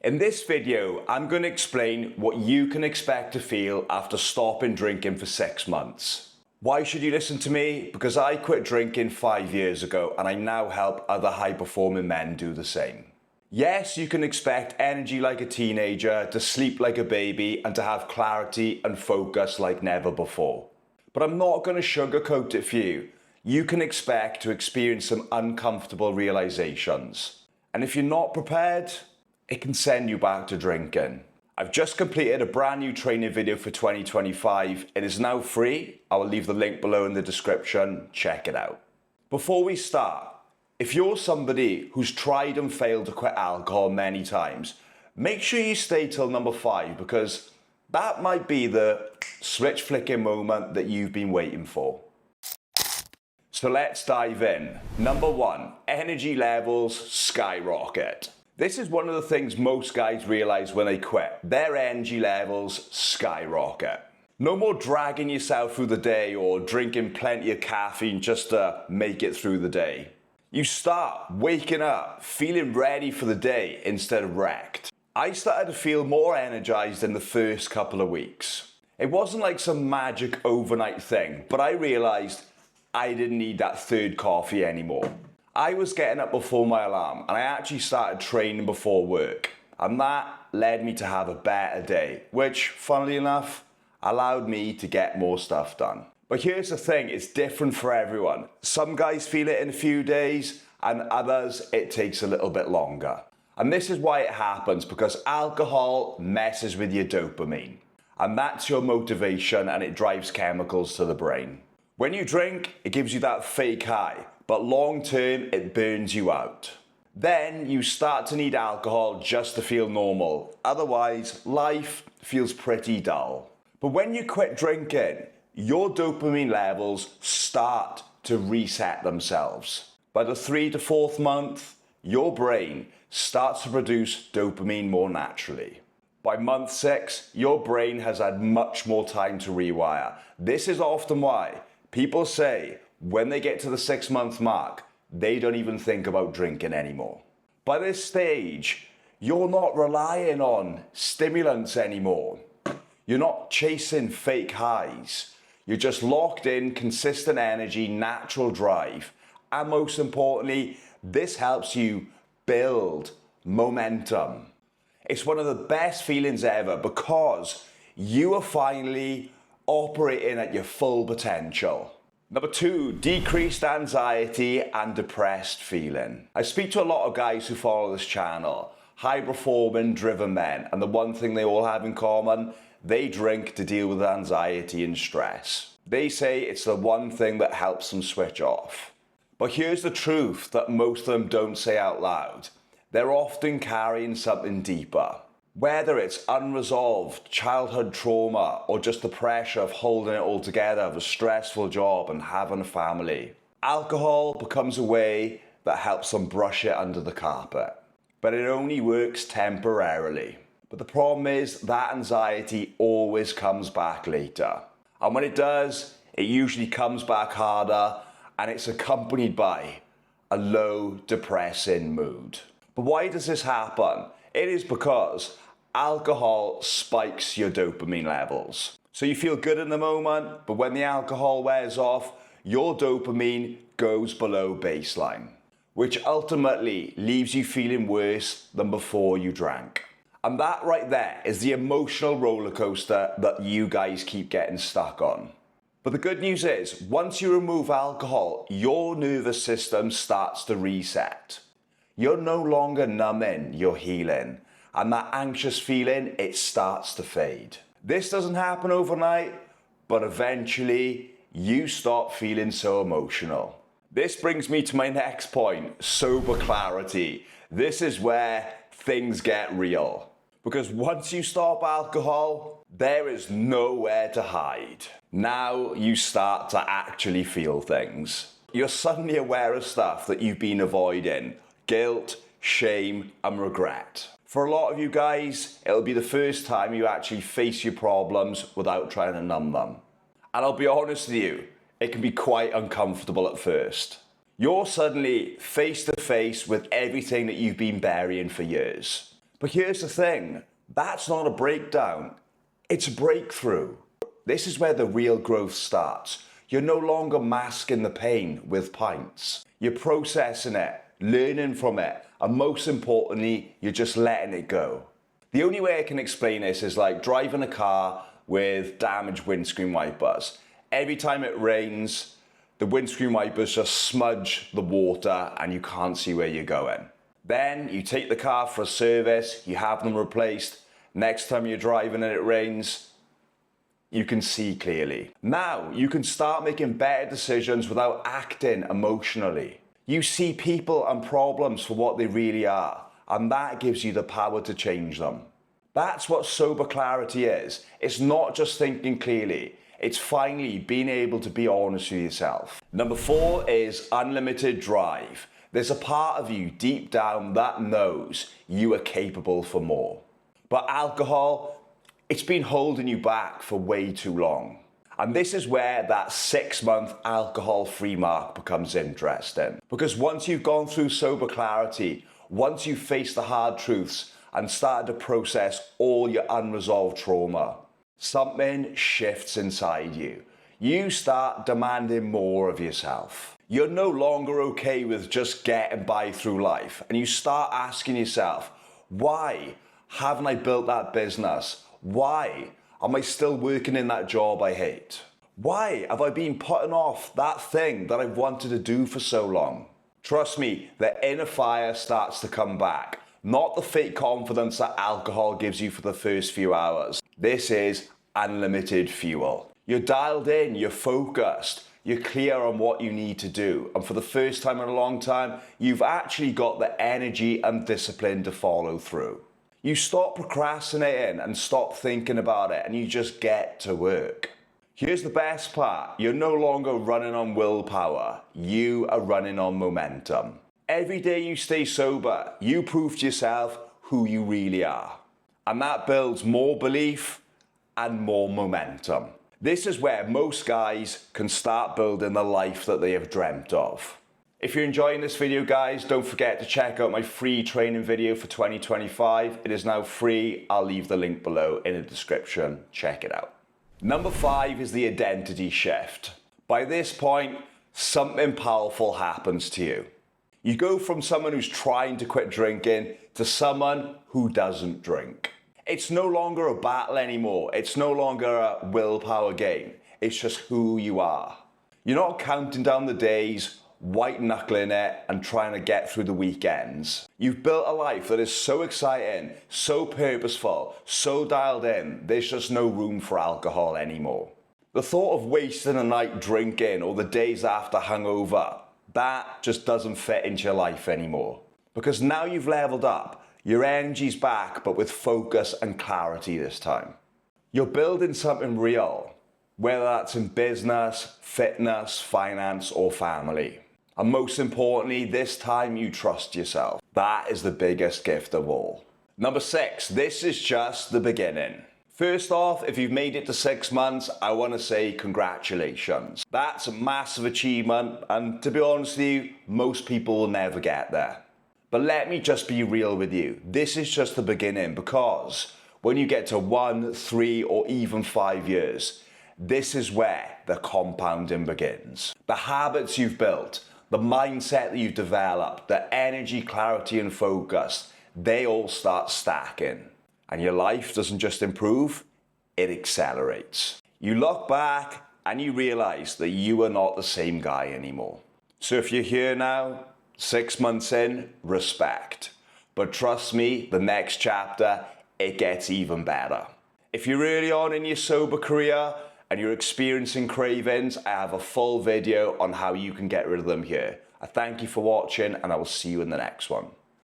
In this video, I'm going to explain what you can expect to feel after stopping drinking for 6 months. Why should you listen to me? Because I quit drinking 5 years ago and I now help other high-performing men do the same. Yes, you can expect energy like a teenager, to sleep like a baby, and to have clarity and focus like never before. But I'm not going to sugarcoat it for you. You can expect to experience some uncomfortable realizations. And if you're not prepared, it can send you back to drinking. I've just completed a brand new training video for 2025. It is now free. I will leave the link below in the description. Check it out. Before we start, if you're somebody who's tried and failed to quit alcohol many times, make sure you stay till number 5 because that might be the switch flicking moment that you've been waiting for. So let's dive in. Number 1, energy levels skyrocket. This is one of the things most guys realize when they quit. Their energy levels skyrocket. No more dragging yourself through the day or drinking plenty of caffeine just to make it through the day. You start waking up feeling ready for the day instead of wrecked. I started to feel more energized in the first couple of weeks. It wasn't like some magic overnight thing, but I realized I didn't need that third coffee anymore. I was getting up before my alarm and I actually started training before work. And that led me to have a better day, which, funnily enough, allowed me to get more stuff done. But here's the thing, it's different for everyone. Some guys feel it in a few days and others it takes a little bit longer. And this is why it happens, because alcohol messes with your dopamine. And that's your motivation and it drives chemicals to the brain. When you drink, it gives you that fake high, but long term it burns you out. Then you start to need alcohol just to feel normal. Otherwise, life feels pretty dull. But when you quit drinking, your dopamine levels start to reset themselves. By the 3 to 4th month, your brain starts to produce dopamine more naturally. By month 6, your brain has had much more time to rewire. This is often why people say when they get to the 6-month mark, they don't even think about drinking anymore. By this stage, you're not relying on stimulants anymore. You're not chasing fake highs. You're just locked in, consistent energy, natural drive. And most importantly, this helps you build momentum. It's one of the best feelings ever because you are finally operating at your full potential. Number 2, decreased anxiety and depressed feeling. I speak to a lot of guys who follow this channel, high performing, driven men, and the one thing they all have in common, they drink to deal with anxiety and stress. They say it's the one thing that helps them switch off. But here's the truth that most of them don't say out loud. They're often carrying something deeper. Whether it's unresolved childhood trauma or just the pressure of holding it all together of a stressful job and having a family, alcohol becomes a way that helps them brush it under the carpet. But it only works temporarily. But the problem is that anxiety always comes back later. And when it does, it usually comes back harder and it's accompanied by a low, depressing mood. But why does this happen? It is because alcohol spikes your dopamine levels. So you feel good in the moment, but when the alcohol wears off, your dopamine goes below baseline, which ultimately leaves you feeling worse than before you drank. And that right there is the emotional roller coaster that you guys keep getting stuck on. But the good news is, once you remove alcohol, your nervous system starts to reset. You're no longer numbing, you're healing. And that anxious feeling, it starts to fade. This doesn't happen overnight, but eventually you stop feeling so emotional. This brings me to my next point, sober clarity. This is where things get real. Because once you stop alcohol, there is nowhere to hide. Now you start to actually feel things. You're suddenly aware of stuff that you've been avoiding. Guilt, shame, and regret. For a lot of you guys, it'll be the first time you actually face your problems without trying to numb them. And I'll be honest with you, it can be quite uncomfortable at first. You're suddenly face to face with everything that you've been burying for years. But here's the thing, that's not a breakdown, it's a breakthrough. This is where the real growth starts. You're no longer masking the pain with pints. You're processing it, learning from it, and most importantly, you're just letting it go. The only way I can explain this is like driving a car with damaged windscreen wipers. Every time it rains, the windscreen wipers just smudge the water and you can't see where you're going. Then you take the car for a service, you have them replaced. Next time you're driving and it rains, you can see clearly. Now you can start making better decisions without acting emotionally. You see people and problems for what they really are, and that gives you the power to change them. That's what sober clarity is. It's not just thinking clearly, it's finally being able to be honest with yourself. Number 4 is unlimited drive. There's a part of you deep down that knows you are capable for more. But alcohol, it's been holding you back for way too long. And this is where that 6-month alcohol-free mark becomes interesting. Because once you've gone through sober clarity, once you've faced the hard truths and started to process all your unresolved trauma, something shifts inside you. You start demanding more of yourself. You're no longer okay with just getting by through life. And you start asking yourself, why haven't I built that business? Why am I still working in that job I hate? Why have I been putting off that thing that I've wanted to do for so long? Trust me, the inner fire starts to come back. Not the fake confidence that alcohol gives you for the first few hours. This is unlimited fuel. You're dialed in, you're focused, you're clear on what you need to do. And for the first time in a long time, you've actually got the energy and discipline to follow through. You stop procrastinating and stop thinking about it, and you just get to work. Here's the best part. You're no longer running on willpower. You are running on momentum. Every day you stay sober, you prove to yourself who you really are. And that builds more belief and more momentum. This is where most guys can start building the life that they have dreamt of. If you're enjoying this video, guys, don't forget to check out my free training video for 2025. It is now free. I'll leave the link below in the description. Check it out. Number 5 is the identity shift. By this point, something powerful happens to you. You go from someone who's trying to quit drinking to someone who doesn't drink. It's no longer a battle anymore. It's no longer a willpower game. It's just who you are. You're not counting down the days, white knuckling it and trying to get through the weekends. You've built a life that is so exciting, so purposeful, so dialed in, there's just no room for alcohol anymore. The thought of wasting a night drinking or the days after hungover, that just doesn't fit into your life anymore. Because now you've leveled up, your energy's back, but with focus and clarity this time. You're building something real, whether that's in business, fitness, finance, or family. And most importantly, this time you trust yourself. That is the biggest gift of all. Number 6, this is just the beginning. First off, if you've made it to 6 months, I want to say congratulations. That's a massive achievement, and to be honest with you, most people will never get there. But let me just be real with you. This is just the beginning, because when you get to 1, 3, or even 5 years, this is where the compounding begins. The habits you've built, the mindset that you've developed, the energy, clarity, and focus, they all start stacking. And your life doesn't just improve, it accelerates. You look back and you realize that you are not the same guy anymore. So if you're here now, 6 months in, respect. But trust me, the next chapter, it gets even better. If you're early on in your sober career and you're experiencing cravings, I have a full video on how you can get rid of them here. I thank you for watching, and I will see you in the next one.